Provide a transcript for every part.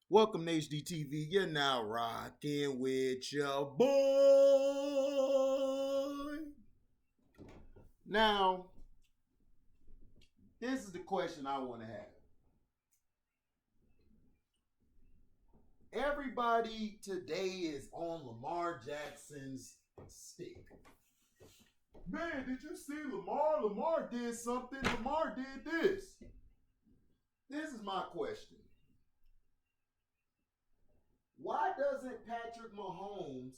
Welcome to HDTV. You're now rocking with your boy. Now, this is the question I want to have. Everybody today is on Lamar Jackson's stick. Man, did you see Lamar? Lamar did something. Lamar did this. This is my question. Why doesn't Patrick Mahomes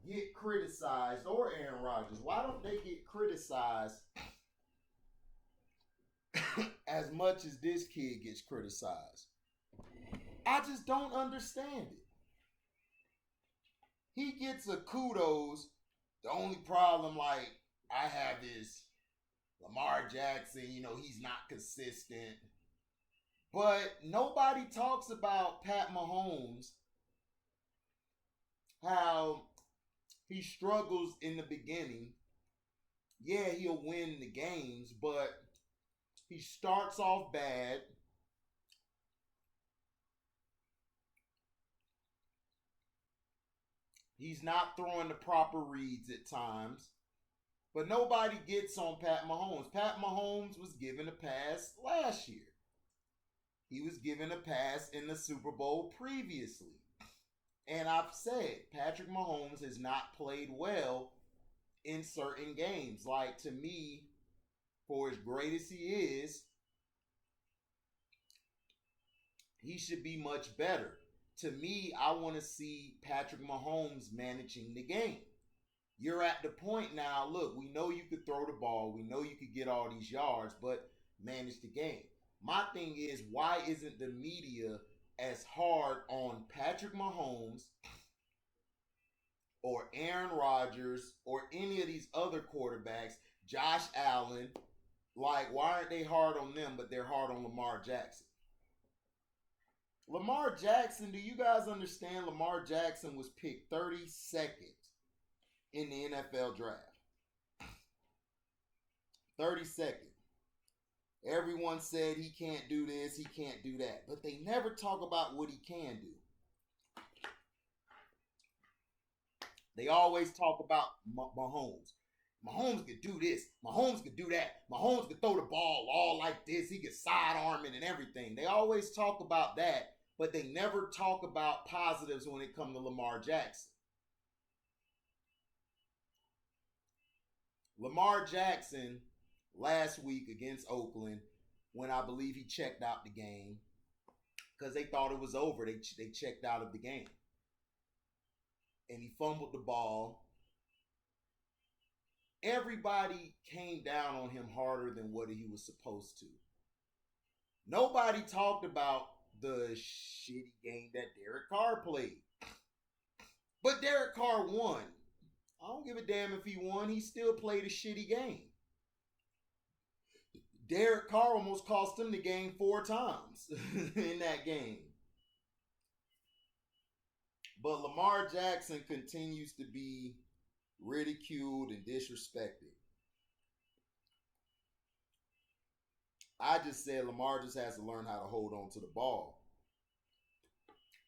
get criticized, or Aaron Rodgers? Why don't they get criticized as much as this kid gets criticized? I just don't understand it. He gets a kudos. The only problem, like, I have is Lamar Jackson, he's not consistent. But nobody talks about Pat Mahomes, how he struggles in the beginning. Yeah, he'll win the games, but he starts off bad. He's not throwing the proper reads at times. But nobody gets on Pat Mahomes. Pat Mahomes was given a pass last year. He was given a pass in the Super Bowl previously. And I've said Patrick Mahomes has not played well in certain games. Like, to me, for as great as he is, he should be much better. To me, I want to see Patrick Mahomes managing the game. You're at the point now, look, we know you could throw the ball. We know you could get all these yards, but manage the game. My thing is, why isn't the media as hard on Patrick Mahomes or Aaron Rodgers or any of these other quarterbacks, Josh Allen? Like, why aren't they hard on them, but they're hard on Lamar Jackson? Lamar Jackson, do you guys understand Lamar Jackson was picked 32nd in the NFL draft? 32nd. Everyone said he can't do this, he can't do that. But they never talk about what he can do. They always talk about Mahomes. Mahomes could do this. Mahomes could do that. Mahomes could throw the ball all like this. He could sidearm it and everything. They always talk about that, but they never talk about positives when it comes to Lamar Jackson. Lamar Jackson last week against Oakland, when I believe he checked out the game because they thought it was over. They checked out of the game. And he fumbled the ball. Everybody came down on him harder than what he was supposed to. Nobody talked about the shitty game that Derek Carr played. But Derek Carr won. I don't give a damn if he won. He still played a shitty game. Derek Carr almost cost him the game 4 times in that game. But Lamar Jackson continues to be ridiculed and disrespected. I just said Lamar just has to learn how to hold on to the ball.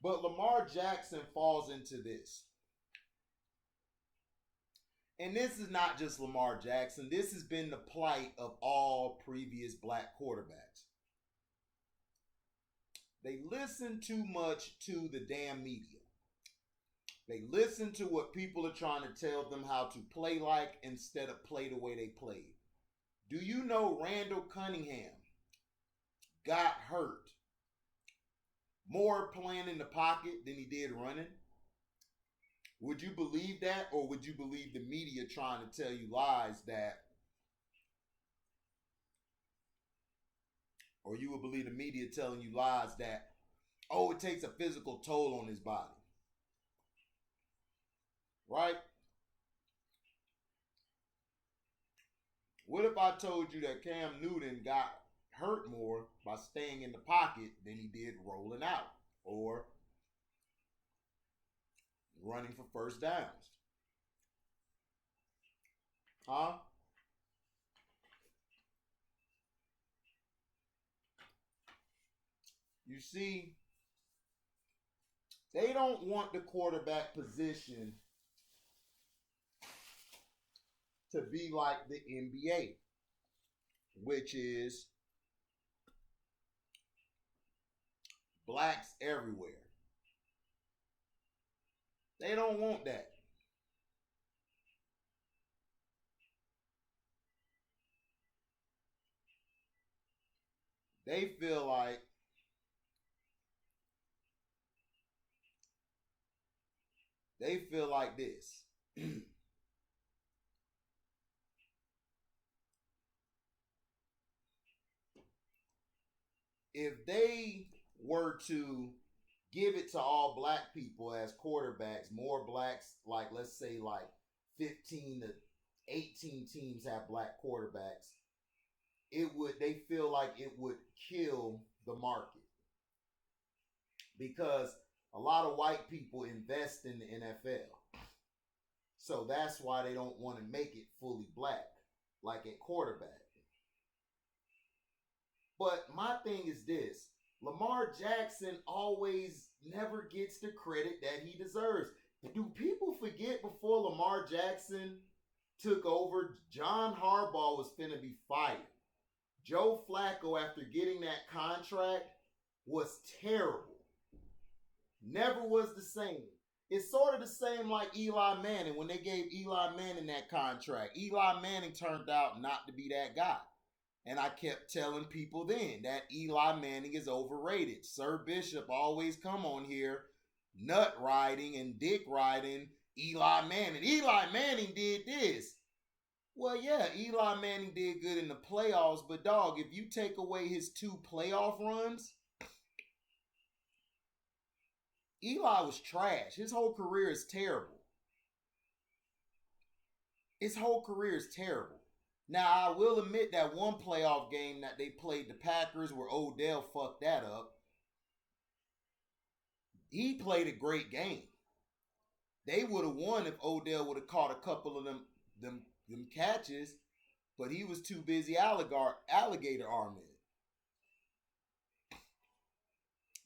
But Lamar Jackson falls into this. And this is not just Lamar Jackson. This has been the plight of all previous black quarterbacks. They listen too much to the damn media. They listen to what people are trying to tell them how to play like instead of play the way they played. Do you know Randall Cunningham got hurt more playing in the pocket than he did running? Would you believe that, or would you believe the media trying to tell you lies that, or you would believe the media telling you lies that, oh, it takes a physical toll on his body? Right? What if I told you that Cam Newton got hurt more by staying in the pocket than he did rolling out or running for first downs? Huh? You see, they don't want the quarterback position to be like the NBA, which is blacks everywhere. They don't want that. They feel like this. If they were to give it to all black people as quarterbacks, more blacks, like let's say like 15 to 18 teams have black quarterbacks, they feel like it would kill the market because a lot of white people invest in the NFL. So that's why they don't want to make it fully black, like at quarterback. But my thing is this: Lamar Jackson always never gets the credit that he deserves. Do people forget before Lamar Jackson took over, John Harbaugh was finna be fired? Joe Flacco, after getting that contract, was terrible. Never was the same. It's sort of the same like Eli Manning when they gave Eli Manning that contract. Eli Manning turned out not to be that guy. And I kept telling people then that Eli Manning is overrated. Sir Bishop always come on here nut riding and dick riding Eli Manning. Eli Manning did this. Well, yeah, Eli Manning did good in the playoffs, but dog, if you take away his 2 playoff runs, Eli was trash. His whole career is terrible. His whole career is terrible. Now, I will admit that one playoff game that they played the Packers where Odell fucked that up, he played a great game. They would have won if Odell would have caught a couple of them catches, but he was too busy alligator arming.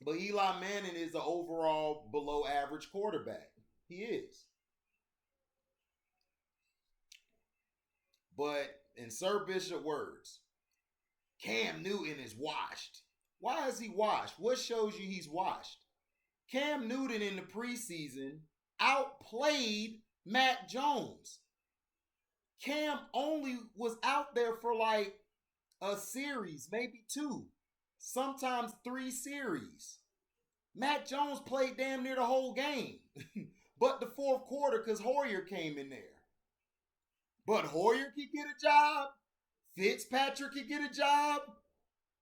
But Eli Manning is an overall below average quarterback. He is. But in Sir Bishop words, Cam Newton is washed. Why is he washed? What shows you he's washed? Cam Newton in the preseason outplayed Matt Jones. Cam only was out there for like a series, maybe 2, sometimes 3 series. Matt Jones played damn near the whole game, but the 4th quarter because Hoyer came in there. But Hoyer could get a job. Fitzpatrick could get a job.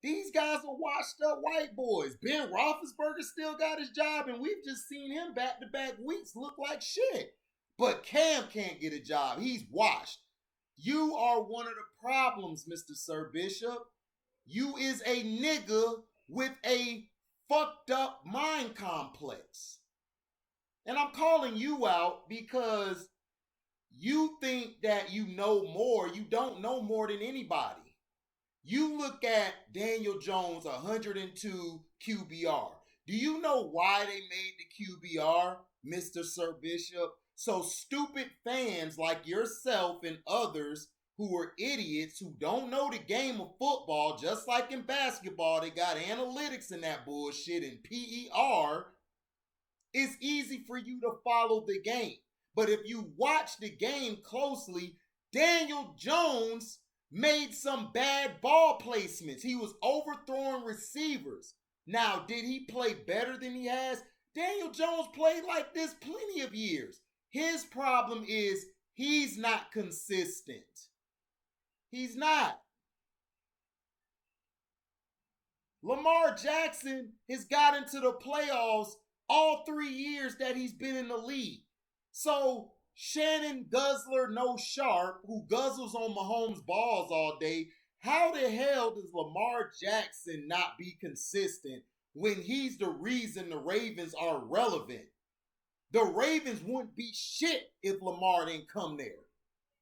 These guys are washed up white boys. Ben Roethlisberger still got his job, and we've just seen him back-to-back weeks look like shit. But Cam can't get a job. He's washed. You are one of the problems, Mr. Sir Bishop. You is a nigga with a fucked up mind complex. And I'm calling you out because you think that you know more. You don't know more than anybody. You look at Daniel Jones, 102 QBR. Do you know why they made the QBR, Mr. Sir Bishop? So stupid fans like yourself and others who are idiots who don't know the game of football, just like in basketball, they got analytics and that bullshit and PER. It's easy for you to follow the game. But if you watch the game closely, Daniel Jones made some bad ball placements. He was overthrowing receivers. Now, did he play better than he has? Daniel Jones played like this plenty of years. His problem is he's not consistent. He's not. Lamar Jackson has got into the playoffs all 3 years that he's been in the league. So Shannon Guzzler No Sharp, who guzzles on Mahomes' balls all day, how the hell does Lamar Jackson not be consistent when he's the reason the Ravens are relevant? The Ravens wouldn't be shit if Lamar didn't come there.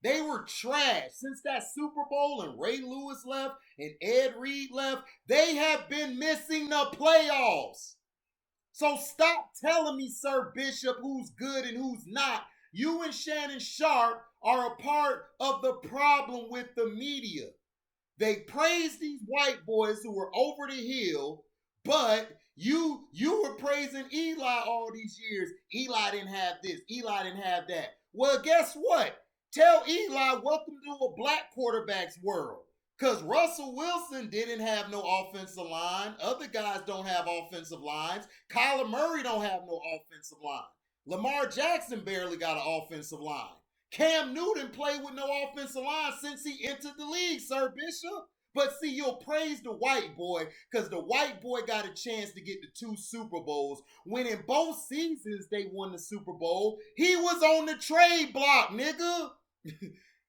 They were trash since that Super Bowl and Ray Lewis left and Ed Reed left. They have been missing the playoffs. So stop telling me, Sir Bishop, who's good and who's not. You and Shannon Sharp are a part of the problem with the media. They praise these white boys who were over the hill, but you were praising Eli all these years. Eli didn't have this. Eli didn't have that. Well, guess what? Tell Eli, welcome to a black quarterback's world. Because Russell Wilson didn't have no offensive line. Other guys don't have offensive lines. Kyler Murray don't have no offensive line. Lamar Jackson barely got an offensive line. Cam Newton played with no offensive line since he entered the league, Sir Bishop. But see, you'll praise the white boy because the white boy got a chance to get the 2 Super Bowls. When in both seasons they won the Super Bowl, he was on the trade block, nigga.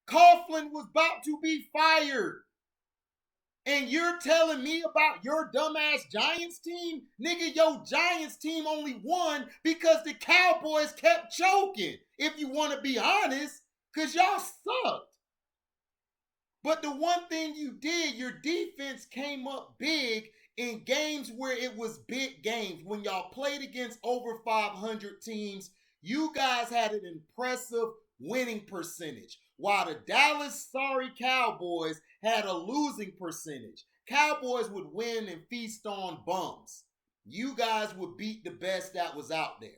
Coughlin was about to be fired. And you're telling me about your dumbass Giants team? Nigga, your Giants team only won because the Cowboys kept choking. If you want to be honest, because y'all sucked. But the one thing you did, your defense came up big in games where it was big games. When y'all played against over 500 teams, you guys had an impressive winning percentage. While the Dallas sorry Cowboys had a losing percentage. Cowboys would win and feast on bums. You guys would beat the best that was out there.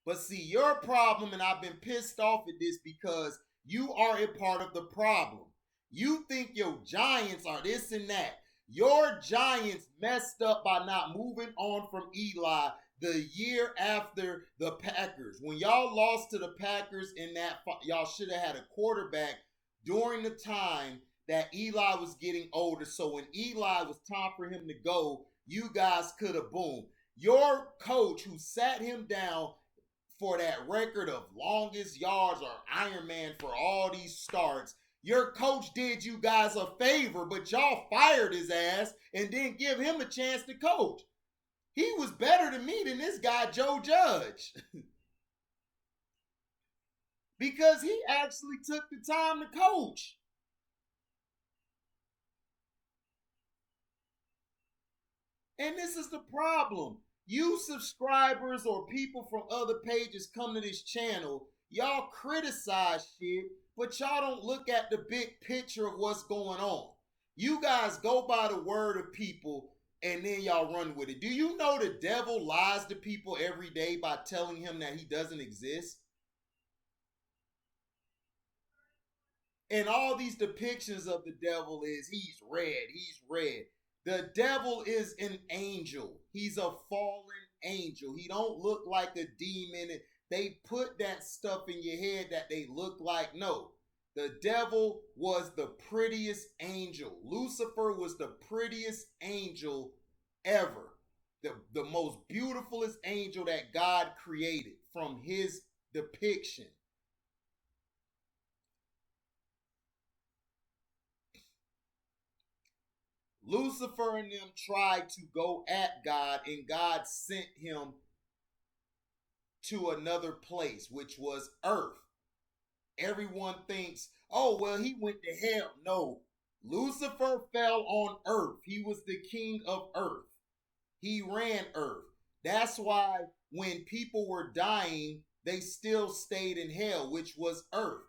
But see, your problem, and I've been pissed off at this because you are a part of the problem. You think your Giants are this and that. Your Giants messed up by not moving on from Eli the year after the Packers. When y'all lost to the Packers in that, y'all should have had a quarterback during the time that Eli was getting older. So when Eli was time for him to go, you guys could have boomed. Your coach who sat him down for that record of longest yards or Iron Man for all these starts, your coach did you guys a favor, but y'all fired his ass and didn't give him a chance to coach. He was better to me than this guy, Joe Judge. Because he actually took the time to coach. And this is the problem. You subscribers or people from other pages come to this channel, y'all criticize shit, but y'all don't look at the big picture of what's going on. You guys go by the word of people and then y'all run with it. Do you know the devil lies to people every day by telling him that he doesn't exist? And all these depictions of the devil is he's red, he's red. The devil is an angel. He's a fallen angel. He don't look like a demon. They put that stuff in your head that they look like. No, the devil was the prettiest angel. Lucifer was the prettiest angel ever. The most beautifulest angel that God created from his depiction. Lucifer and them tried to go at God, and God sent him to another place, which was earth. Everyone thinks, oh, well, he went to hell. No, Lucifer fell on earth. He was the king of earth. He ran earth. That's why when people were dying, they still stayed in hell, which was earth.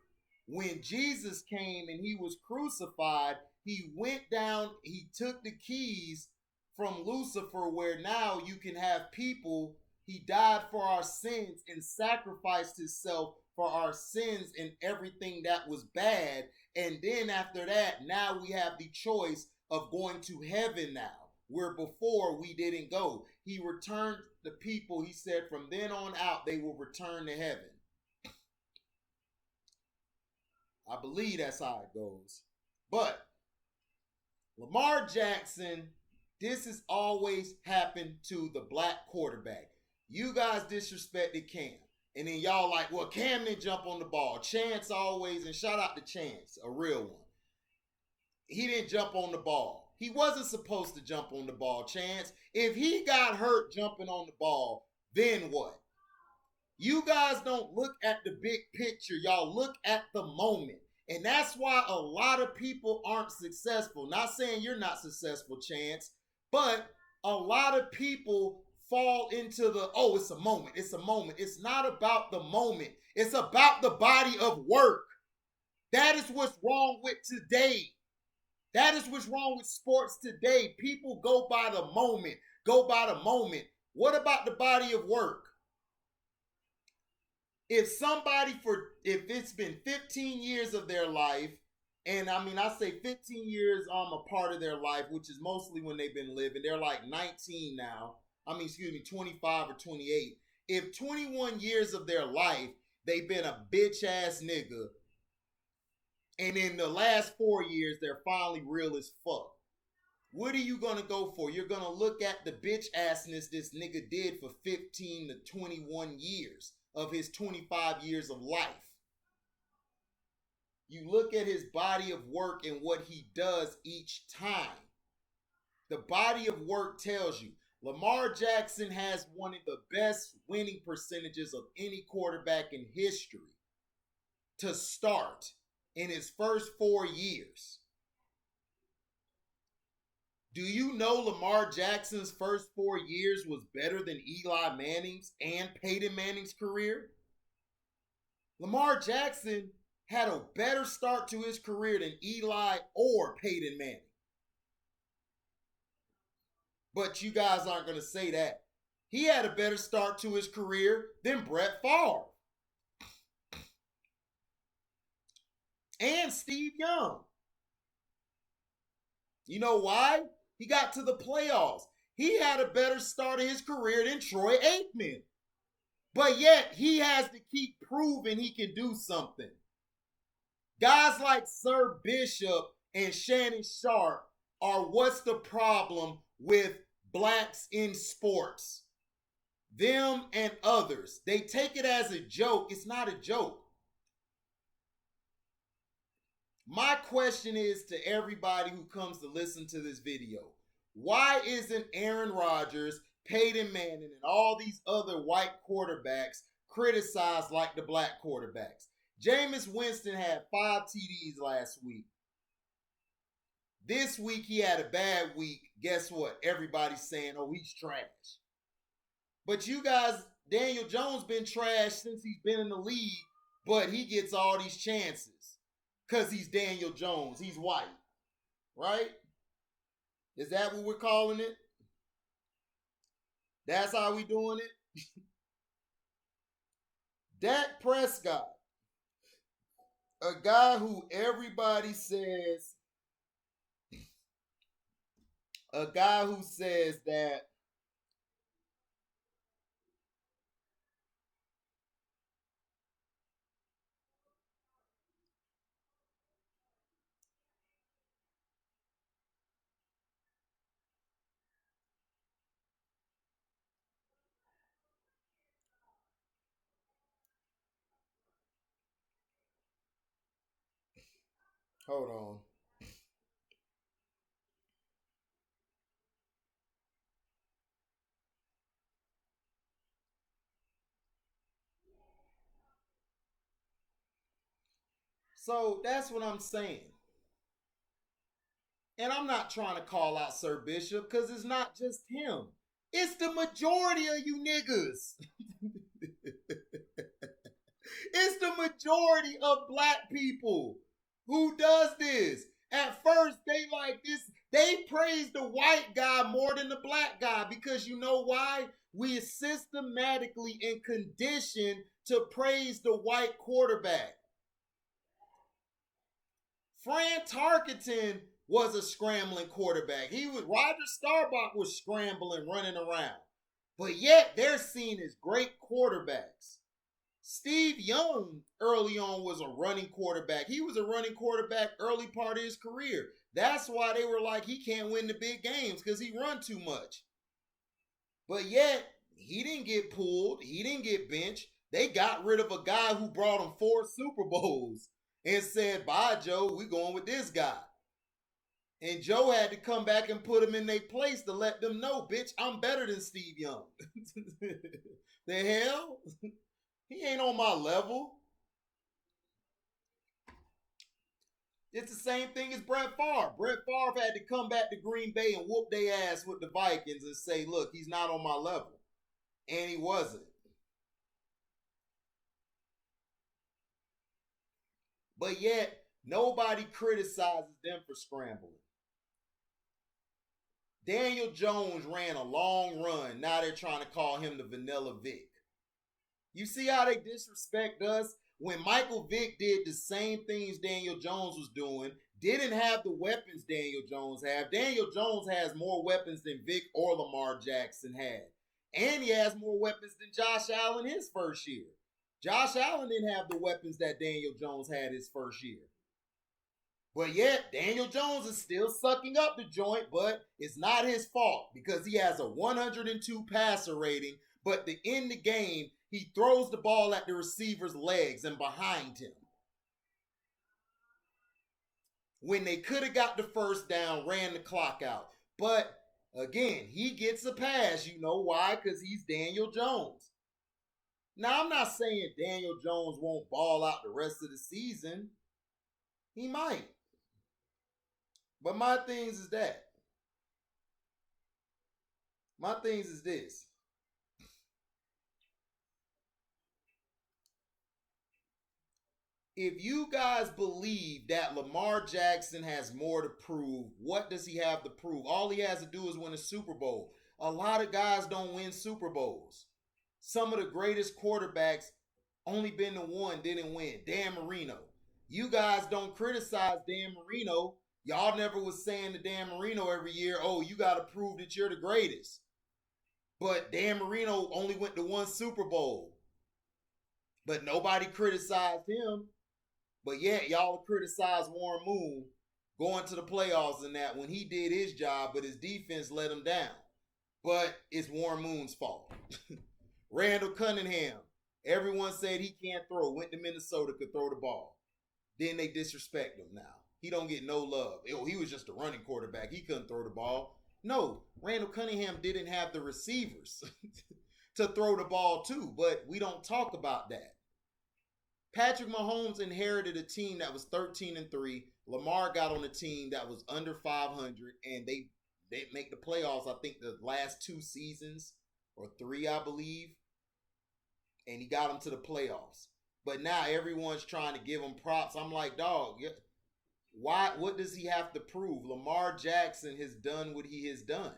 When Jesus came and he was crucified, he went down, he took the keys from Lucifer, where now you can have people. He died for our sins and sacrificed himself for our sins and everything that was bad. And then after that, now we have the choice of going to heaven now, where before we didn't go. He returned the people. He said from then on out, they will return to heaven. I believe that's how it goes. But Lamar Jackson, this has always happened to the black quarterback. You guys disrespected Cam. And then y'all like, well, Cam didn't jump on the ball. Chance always, and shout out to Chance, a real one. He didn't jump on the ball. He wasn't supposed to jump on the ball, Chance. If he got hurt jumping on the ball, then what? You guys don't look at the big picture. Y'all look at the moment. And that's why a lot of people aren't successful. Not saying you're not successful, Chance, but a lot of people fall into the, oh, it's a moment. It's a moment. It's not about the moment. It's about the body of work. That is what's wrong with today. That is what's wrong with sports today. People go by the moment, go by the moment. What about the body of work? If it's been 15 years of their life, and I mean, I say 15 years a part of their life, which is mostly when they've been living. They're like 19 now. I mean, excuse me, 25 or 28. If 21 years of their life they've been a bitch ass nigga, and in the last 4 years they're finally real as fuck, what are you gonna go for? You're gonna look at the bitch assness this nigga did for 15 to 21 years of his 25 years of life. You look at his body of work and what he does each time. The body of work tells you. Lamar Jackson has one of the best winning percentages of any quarterback in history to start in his first 4 years. Do you know Lamar Jackson's first 4 years was better than Eli Manning's and Peyton Manning's career? Lamar Jackson had a better start to his career than Eli or Peyton Manning. But you guys aren't going to say that. He had a better start to his career than Brett Favre and Steve Young. You know why? He got to the playoffs. He had a better start of his career than Troy Aikman. But yet, he has to keep proving he can do something. Guys like Sir Bishop and Shannon Sharp are what's the problem with blacks in sports. Them and others. They take it as a joke. It's not a joke. My question is to everybody who comes to listen to this video, why isn't Aaron Rodgers, Peyton Manning, and all these other white quarterbacks criticized like the black quarterbacks? Jameis Winston had 5 TDs last week. This week he had a bad week. Guess what? Everybody's saying, oh, he's trash. But you guys, Daniel Jones been trash since he's been in the league, but he gets all these chances because he's Daniel Jones. He's white, right? Is that what we're calling it? That's how we doing it? Dak Prescott, a guy who everybody says, that hold on. So that's what I'm saying. And I'm not trying to call out Sir Bishop because it's not just him. It's the majority of you niggas. It's the majority of black people who does this. At first, they like this. They praise the white guy more than the black guy because you know why? We are systematically in condition to praise the white quarterback. Fran Tarkenton was a scrambling quarterback. Roger Staubach was scrambling, running around. But yet they're seen as great quarterbacks. Steve Young early on was a running quarterback. He was a running quarterback early part of his career. That's why they were like, he can't win the big games because he run too much. But yet, he didn't get pulled. He didn't get benched. They got rid of a guy who brought him 4 Super Bowls and said, bye, Joe, we going with this guy. And Joe had to come back and put him in their place to let them know, bitch, I'm better than Steve Young. The hell? He ain't on my level. It's the same thing as Brett Favre. Brett Favre had to come back to Green Bay and whoop their ass with the Vikings and say, look, he's not on my level. And he wasn't. But yet, nobody criticizes them for scrambling. Daniel Jones ran a long run. Now they're trying to call him the Vanilla Vic. You see how they disrespect us? When Michael Vick did the same things Daniel Jones was doing, didn't have the weapons Daniel Jones have. Daniel Jones has more weapons than Vick or Lamar Jackson had. And he has more weapons than Josh Allen his first year. Josh Allen didn't have the weapons that Daniel Jones had his first year. But yet, Daniel Jones is still sucking up the joint, but it's not his fault because he has a 102 passer rating, but to end the game, he throws the ball at the receiver's legs and behind him. When they could have got the first down, ran the clock out. But again, he gets a pass. You know why? Because he's Daniel Jones. Now, I'm not saying Daniel Jones won't ball out the rest of the season. He might. But my things is that. My things is this. If you guys believe that Lamar Jackson has more to prove, what does he have to prove? All he has to do is win a Super Bowl. A lot of guys don't win Super Bowls. Some of the greatest quarterbacks only been to one, didn't win. Dan Marino. You guys don't criticize Dan Marino. Y'all never was saying to Dan Marino every year, oh, you got to prove that you're the greatest. But Dan Marino only went to one Super Bowl. But nobody criticized him. But yet, y'all criticize Warren Moon going to the playoffs and that when he did his job, but his defense let him down. But it's Warren Moon's fault. Randall Cunningham. Everyone said he can't throw. Went to Minnesota, could throw the ball. Then they disrespect him now. He don't get no love. He was just a running quarterback. He couldn't throw the ball. No, Randall Cunningham didn't have the receivers to throw the ball to, but we don't talk about that. Patrick Mahomes inherited a team that was 13-3. Lamar got on a team that was under 500, and they make the playoffs, I think, the last 2 seasons, or 3, I believe. And he got them to the playoffs. But now everyone's trying to give him props. I'm like, dog, why? What does he have to prove? Lamar Jackson has done what he has done.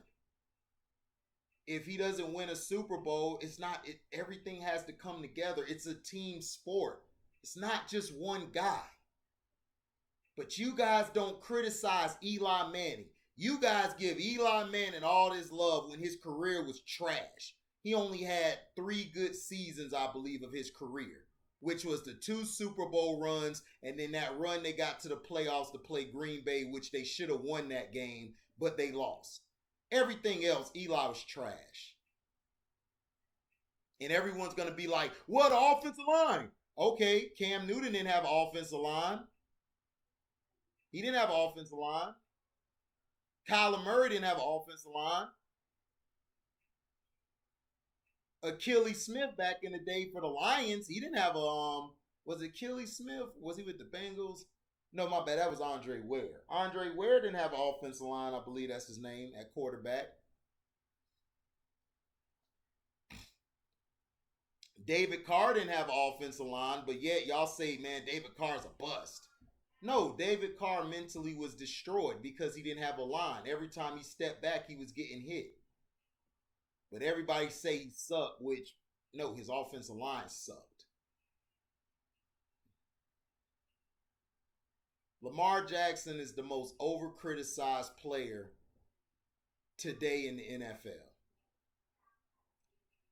If he doesn't win a Super Bowl, everything has to come together. It's a team sport. It's not just one guy. But you guys don't criticize Eli Manning. You guys give Eli Manning all this love when his career was trash. He only had 3 good seasons, I believe, of his career, which was the 2 Super Bowl runs, and then that run they got to the playoffs to play Green Bay, which they should have won that game, but they lost. Everything else, Eli was trash. And everyone's going to be like, what offensive line? Okay, Cam Newton didn't have an offensive line. He didn't have an offensive line. Kyler Murray didn't have an offensive line. Achilles Smith back in the day for the Lions, he didn't have a, was it Achilles Smith? Was he with the Bengals? No, my bad, that was Andre Ware. Andre Ware didn't have an offensive line, I believe that's his name, at quarterback. David Carr didn't have an offensive line, but yet y'all say, man, David Carr's a bust. No, David Carr mentally was destroyed because he didn't have a line. Every time he stepped back, he was getting hit. But everybody say he sucked, which, no, his offensive line sucked. Lamar Jackson is the most over-criticized player today in the NFL.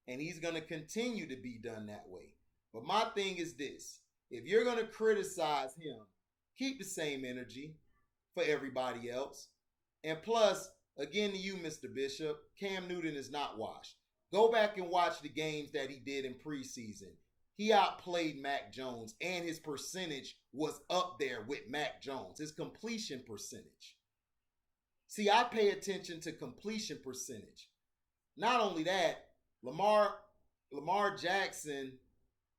And he's going to continue to be done that way. But my thing is this. If you're going to criticize him, keep the same energy for everybody else. And plus, again to you, Mr. Bishop, Cam Newton is not washed. Go back and watch the games that he did in preseason. He outplayed Mac Jones, and his percentage was up there with Mac Jones, his completion percentage. See, I pay attention to completion percentage. Not only that, Lamar Jackson,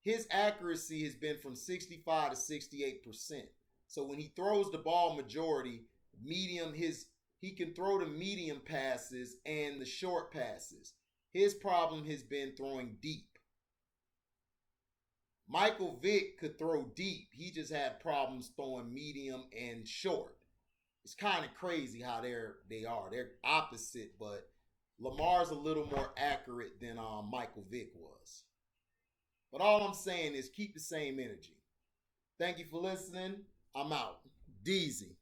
his accuracy has been from 65 to 68%. So when he throws the ball majority, he can throw the medium passes and the short passes. His problem has been throwing deep. Michael Vick could throw deep. He just had problems throwing medium and short. It's kind of crazy how they are. They're opposite, but Lamar's a little more accurate than Michael Vick was. But all I'm saying is keep the same energy. Thank you for listening. I'm out. Deezy.